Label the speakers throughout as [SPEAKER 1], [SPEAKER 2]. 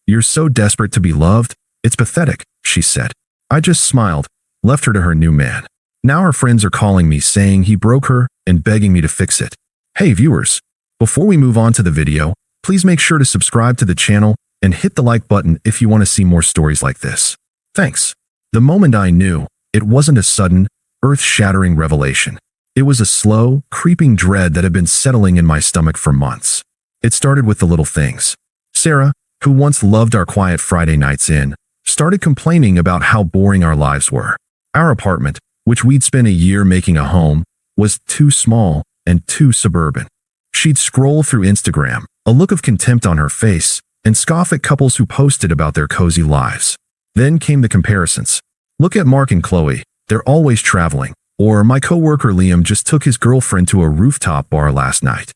[SPEAKER 1] You're so desperate to be loved. It's pathetic, she said. I just smiled, left her to her new man. Now her friends are calling me saying he broke her and begging me to fix it. Hey viewers, before we move on to the video, please make sure to subscribe to the channel and hit the like button if you want to see more stories like this. Thanks. The moment I knew, it wasn't a sudden, earth-shattering revelation. It was a slow, creeping dread that had been settling in my stomach for months. It started with the little things. Sarah, who once loved our quiet Friday nights in, started complaining about how boring our lives were. Our apartment, which we'd spent a year making a home, was too small and too suburban. She'd scroll through Instagram, a look of contempt on her face, and scoff at couples who posted about their cozy lives. Then came the comparisons. Look at Mark and Chloe, they're always traveling. Or my coworker Liam just took his girlfriend to a rooftop bar last night.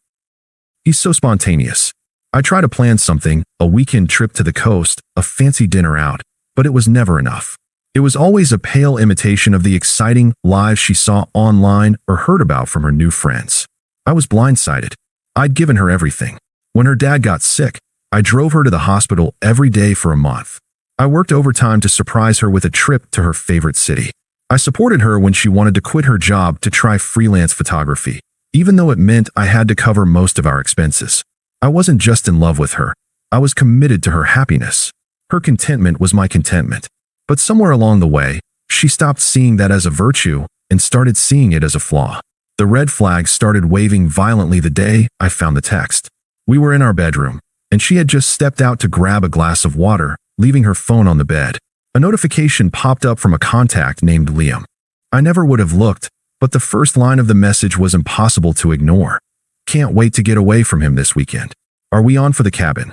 [SPEAKER 1] He's so spontaneous. I try to plan something, a weekend trip to the coast, a fancy dinner out, but it was never enough. It was always a pale imitation of the exciting lives she saw online or heard about from her new friends. I was blindsided. I'd given her everything. When her dad got sick, I drove her to the hospital every day for a month. I worked overtime to surprise her with a trip to her favorite city. I supported her when she wanted to quit her job to try freelance photography, even though it meant I had to cover most of our expenses. I wasn't just in love with her. I was committed to her happiness. Her contentment was my contentment. But somewhere along the way, she stopped seeing that as a virtue and started seeing it as a flaw. The red flags started waving violently the day I found the text. We were in our bedroom, and she had just stepped out to grab a glass of water, leaving her phone on the bed. A notification popped up from a contact named Liam. I never would have looked, but the first line of the message was impossible to ignore. Can't wait to get away from him this weekend. Are we on for the cabin?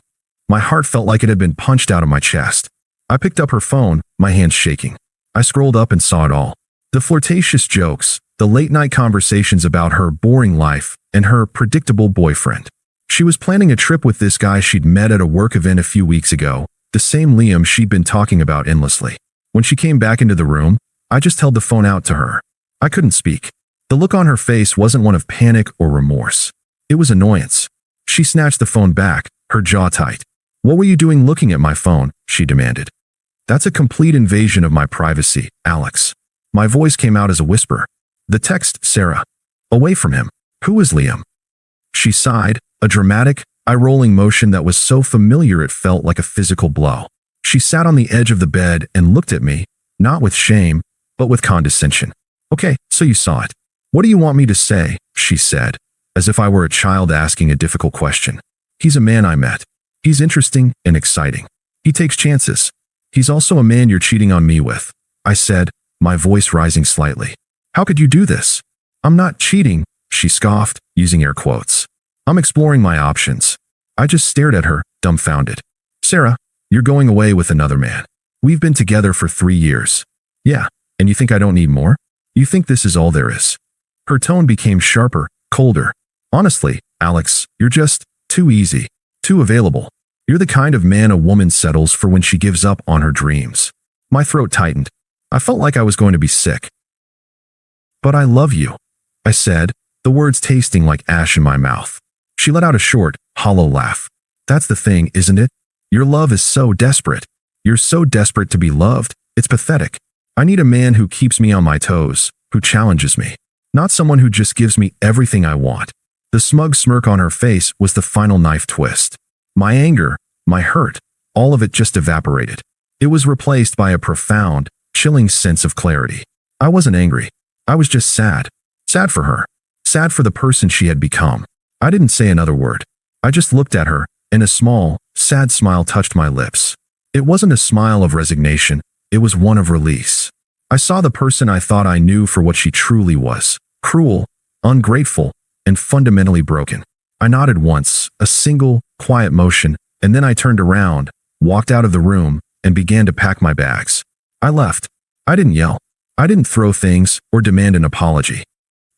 [SPEAKER 1] My heart felt like it had been punched out of my chest. I picked up her phone, my hands shaking. I scrolled up and saw it all. The flirtatious jokes, the late-night conversations about her boring life, and her predictable boyfriend. She was planning a trip with this guy she'd met at a work event a few weeks ago, the same Liam she'd been talking about endlessly. When she came back into the room, I just held the phone out to her. I couldn't speak. The look on her face wasn't one of panic or remorse. It was annoyance. She snatched the phone back, her jaw tight. What were you doing looking at my phone? She demanded. That's a complete invasion of my privacy, Alex. My voice came out as a whisper. The text, Sarah. Away from him. Who is Liam? She sighed, a dramatic, eye-rolling motion that was so familiar it felt like a physical blow. She sat on the edge of the bed and looked at me, not with shame, but with condescension. Okay, so you saw it. What do you want me to say? She said, as if I were a child asking a difficult question. He's a man I met. He's interesting and exciting. He takes chances. He's also a man you're cheating on me with, I said, my voice rising slightly. How could you do this? I'm not cheating, she scoffed, using air quotes. I'm exploring my options. I just stared at her, dumbfounded. Sarah, you're going away with another man. We've been together for 3 years. Yeah, and you think I don't need more? You think this is all there is? Her tone became sharper, colder. Honestly, Alex, you're just too easy, too available. You're the kind of man a woman settles for when she gives up on her dreams. My throat tightened. I felt like I was going to be sick. But I love you, I said, the words tasting like ash in my mouth. She let out a short, hollow laugh. That's the thing, isn't it? Your love is so desperate. You're so desperate to be loved, it's pathetic. I need a man who keeps me on my toes, who challenges me. Not someone who just gives me everything I want. The smug smirk on her face was the final knife twist. My anger, my hurt, all of it just evaporated. It was replaced by a profound, chilling sense of clarity. I wasn't angry. I was just sad. Sad for her. Sad for the person she had become. I didn't say another word. I just looked at her, and a small, sad smile touched my lips. It wasn't a smile of resignation, it was one of release. I saw the person I thought I knew for what she truly was. Cruel, ungrateful, and fundamentally broken. I nodded once, a single, quiet motion, and then I turned around, walked out of the room, and began to pack my bags. I left. I didn't yell. I didn't throw things or demand an apology.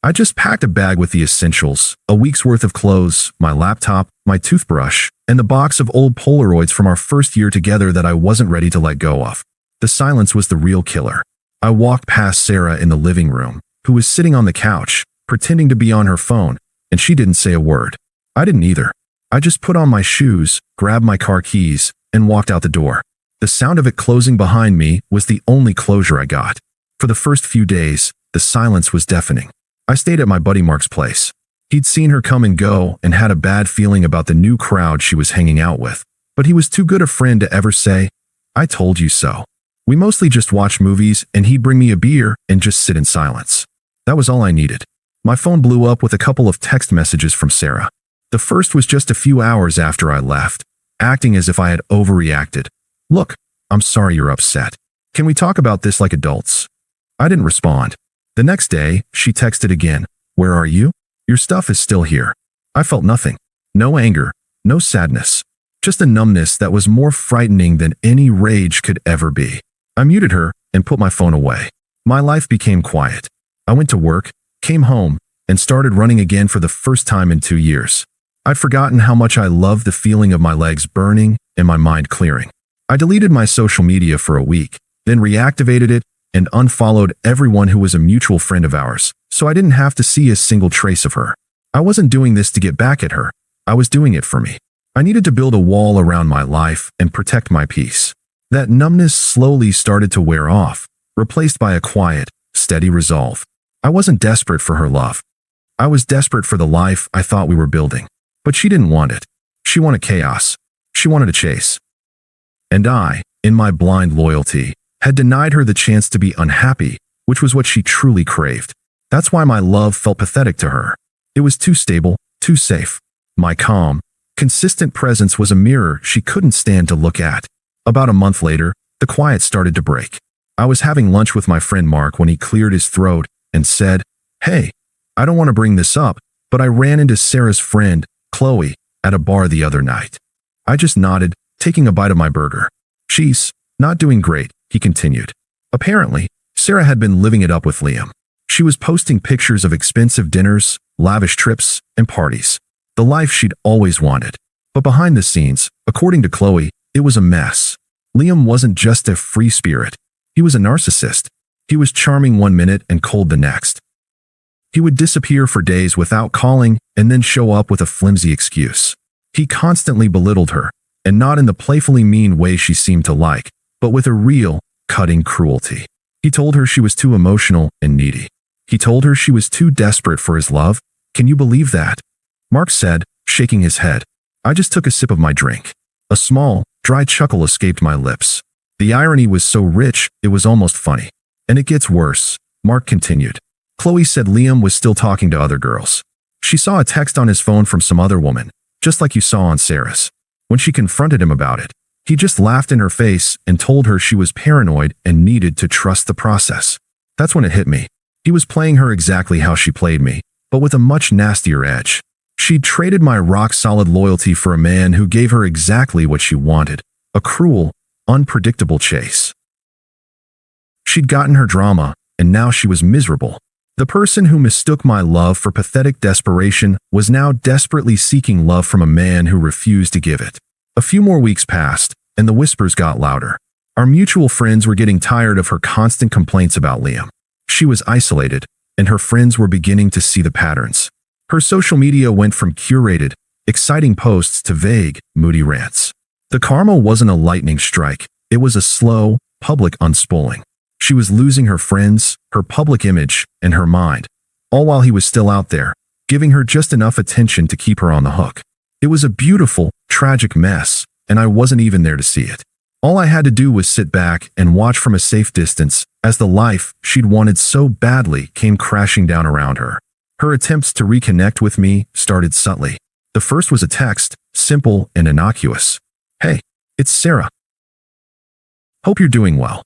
[SPEAKER 1] I just packed a bag with the essentials, a week's worth of clothes, my laptop, my toothbrush, and the box of old Polaroids from our first year together that I wasn't ready to let go of. The silence was the real killer. I walked past Sarah in the living room, who was sitting on the couch, pretending to be on her phone, and she didn't say a word. I didn't either. I just put on my shoes, grabbed my car keys, and walked out the door. The sound of it closing behind me was the only closure I got. For the first few days, the silence was deafening. I stayed at my buddy Mark's place. He'd seen her come and go and had a bad feeling about the new crowd she was hanging out with, but he was too good a friend to ever say, "I told you so." We mostly just watched movies and he'd bring me a beer and just sit in silence. That was all I needed. My phone blew up with a couple of text messages from Sarah. The first was just a few hours after I left, acting as if I had overreacted. "Look, I'm sorry you're upset. Can we talk about this like adults?" I didn't respond. The next day, she texted again. "Where are you? Your stuff is still here." I felt nothing. No anger, no sadness. Just a numbness that was more frightening than any rage could ever be. I muted her and put my phone away. My life became quiet. I went to work, came home, and started running again for the first time in 2 years. I'd forgotten how much I loved the feeling of my legs burning and my mind clearing. I deleted my social media for a week, then reactivated it and unfollowed everyone who was a mutual friend of ours, so I didn't have to see a single trace of her. I wasn't doing this to get back at her. I was doing it for me. I needed to build a wall around my life and protect my peace. That numbness slowly started to wear off, replaced by a quiet, steady resolve. I wasn't desperate for her love. I was desperate for the life I thought we were building. But she didn't want it. She wanted chaos. She wanted a chase. And I, in my blind loyalty, had denied her the chance to be unhappy, which was what she truly craved. That's why my love felt pathetic to her. It was too stable, too safe. My calm, consistent presence was a mirror she couldn't stand to look at. About a month later, the quiet started to break. I was having lunch with my friend Mark when he cleared his throat and said, "Hey, I don't want to bring this up, but I ran into Sarah's friend, Chloe, at a bar the other night." I just nodded, taking a bite of my burger. "She's not doing great," he continued. Apparently, Sarah had been living it up with Liam. She was posting pictures of expensive dinners, lavish trips, and parties. The life she'd always wanted. But behind the scenes, according to Chloe, it was a mess. Liam wasn't just a free spirit. He was a narcissist. He was charming one minute and cold the next. He would disappear for days without calling and then show up with a flimsy excuse. He constantly belittled her, and not in the playfully mean way she seemed to like, but with a real, cutting cruelty. He told her she was too emotional and needy. He told her she was too desperate for his love. Can you believe that? Mark said, shaking his head. I just took a sip of my drink. A small, dry chuckle escaped my lips. The irony was so rich, it was almost funny. And it gets worse, Mark continued. Chloe said Liam was still talking to other girls. She saw a text on his phone from some other woman, just like you saw on Sarah's. When she confronted him about it, he just laughed in her face and told her she was paranoid and needed to trust the process. That's when it hit me. He was playing her exactly how she played me, but with a much nastier edge. She'd traded my rock-solid loyalty for a man who gave her exactly what she wanted, a cruel, unpredictable chase. She'd gotten her drama, and now she was miserable. The person who mistook my love for pathetic desperation was now desperately seeking love from a man who refused to give it. A few more weeks passed, and the whispers got louder. Our mutual friends were getting tired of her constant complaints about Liam. She was isolated, and her friends were beginning to see the patterns. Her social media went from curated, exciting posts to vague, moody rants. The karma wasn't a lightning strike, it was a slow, public unspooling. She was losing her friends, her public image, and her mind, all while he was still out there, giving her just enough attention to keep her on the hook. It was a beautiful, tragic mess, and I wasn't even there to see it. All I had to do was sit back and watch from a safe distance as the life she'd wanted so badly came crashing down around her. Her attempts to reconnect with me started subtly. The first was a text, simple and innocuous. "Hey, it's Sarah. Hope you're doing well."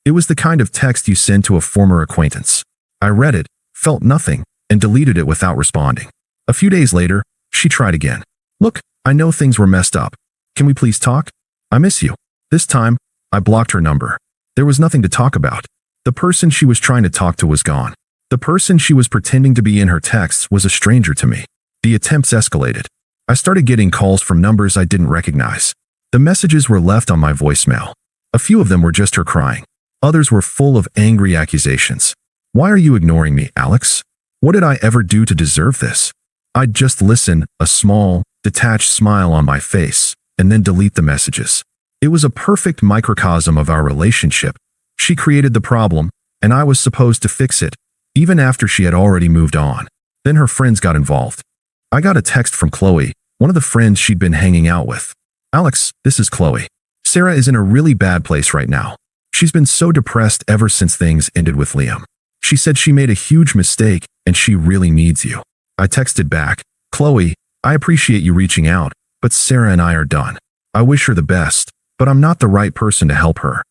[SPEAKER 1] It was the kind of text you send to a former acquaintance. I read it, felt nothing, and deleted it without responding. A few days later, she tried again. "Look, I know things were messed up. Can we please talk? I miss you." This time, I blocked her number. There was nothing to talk about. The person she was trying to talk to was gone. The person she was pretending to be in her texts was a stranger to me. The attempts escalated. I started getting calls from numbers I didn't recognize. The messages were left on my voicemail. A few of them were just her crying. Others were full of angry accusations. "Why are you ignoring me, Alex? What did I ever do to deserve this?" I'd just listen, a small, detached smile on my face, and then delete the messages. It was a perfect microcosm of our relationship. She created the problem, and I was supposed to fix it, even after she had already moved on. Then her friends got involved. I got a text from Chloe, one of the friends she'd been hanging out with. Alex, this is Chloe. Sarah is in a really bad place right now. She's been so depressed ever since things ended with Liam. She said she made a huge mistake and she really needs you. I texted back, Chloe, I appreciate you reaching out, but Sarah and I are done. I wish her the best, but I'm not the right person to help her.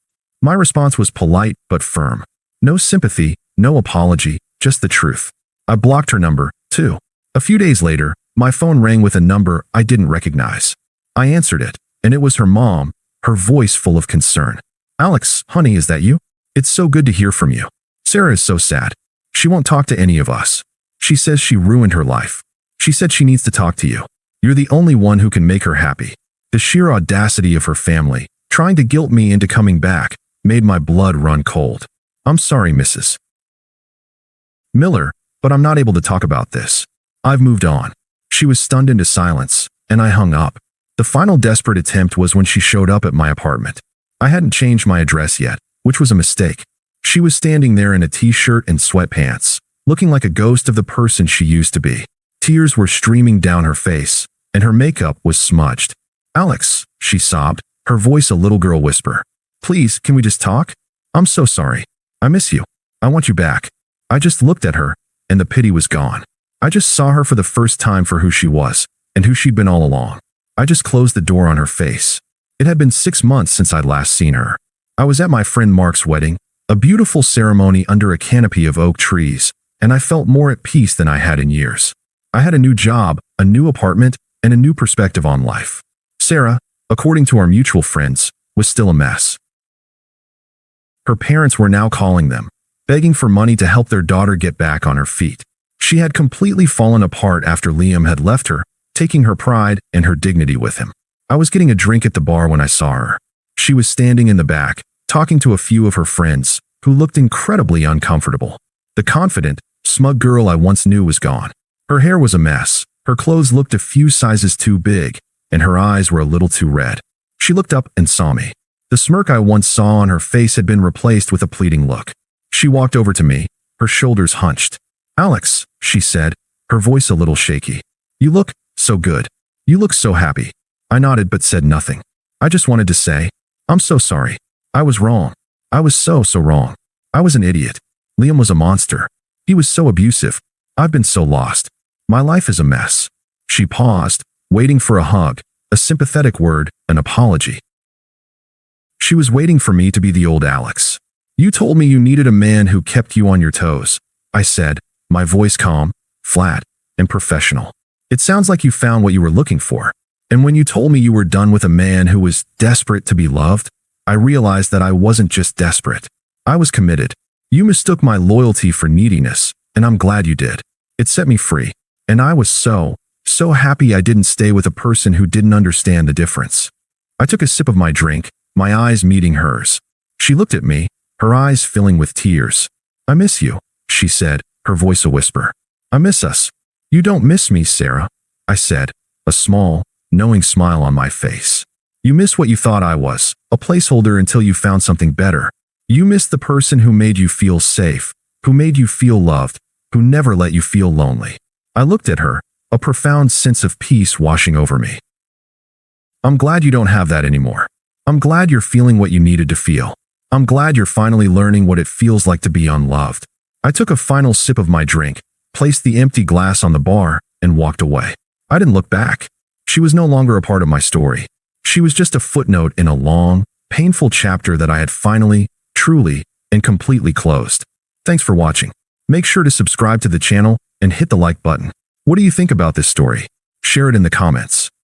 [SPEAKER 1] My response was polite but firm. No sympathy, no apology, just the truth. I blocked her number, too. A few days later, my phone rang with a number I didn't recognize. I answered it, and it was her mom, her voice full of concern. Alex, honey, is that you? It's so good to hear from you. Sarah is so sad. She won't talk to any of us. She says she ruined her life. She said she needs to talk to you. You're the only one who can make her happy. The sheer audacity of her family, trying to guilt me into coming back, made my blood run cold. I'm sorry, Mrs. Miller, but I'm not able to talk about this. I've moved on. She was stunned into silence, and I hung up. The final desperate attempt was when she showed up at my apartment. I hadn't changed my address yet, which was a mistake. She was standing there in a t-shirt and sweatpants, looking like a ghost of the person she used to be. Tears were streaming down her face, and her makeup was smudged. Alex, she sobbed, her voice a little girl whisper. Please, can we just talk? I'm so sorry. I miss you. I want you back. I just looked at her, and the pity was gone. I just saw her for the first time for who she was, and who she'd been all along. I just closed the door on her face. It had been 6 months since I'd last seen her. I was at my friend Mark's wedding, a beautiful ceremony under a canopy of oak trees, and I felt more at peace than I had in years. I had a new job, a new apartment, and a new perspective on life. Sarah, according to our mutual friends, was still a mess. Her parents were now calling them, begging for money to help their daughter get back on her feet. She had completely fallen apart after Liam had left her, taking her pride and her dignity with him. I was getting a drink at the bar when I saw her. She was standing in the back, talking to a few of her friends, who looked incredibly uncomfortable. The confident, smug girl I once knew was gone. Her hair was a mess, her clothes looked a few sizes too big, and her eyes were a little too red. She looked up and saw me. The smirk I once saw on her face had been replaced with a pleading look. She walked over to me, her shoulders hunched. Alex, she said, her voice a little shaky. You look so good. You look so happy. I nodded but said nothing. I just wanted to say, I'm so sorry. I was wrong. I was so wrong. I was an idiot. Liam was a monster. He was so abusive. I've been so lost. My life is a mess. She paused, waiting for a hug, a sympathetic word, an apology. She was waiting for me to be the old Alex. You told me you needed a man who kept you on your toes, I said, my voice calm, flat, and professional. It sounds like you found what you were looking for. And when you told me you were done with a man who was desperate to be loved, I realized that I wasn't just desperate. I was committed. You mistook my loyalty for neediness, and I'm glad you did. It set me free. And I was so happy I didn't stay with a person who didn't understand the difference. I took a sip of my drink, my eyes meeting hers. She looked at me, her eyes filling with tears. I miss you, she said, her voice a whisper. I miss us. You don't miss me, Sarah, I said, a small, knowing smile on my face. You miss what you thought I was, a placeholder until you found something better. You miss the person who made you feel safe, who made you feel loved, who never let you feel lonely. I looked at her, a profound sense of peace washing over me. I'm glad you don't have that anymore. I'm glad you're feeling what you needed to feel. I'm glad you're finally learning what it feels like to be unloved. I took a final sip of my drink, placed the empty glass on the bar, and walked away. I didn't look back. She was no longer a part of my story. She was just a footnote in a long, painful chapter that I had finally, truly, and completely closed. Thanks for watching. Make sure to subscribe to the channel and hit the like button. What do you think about this story? Share it in the comments.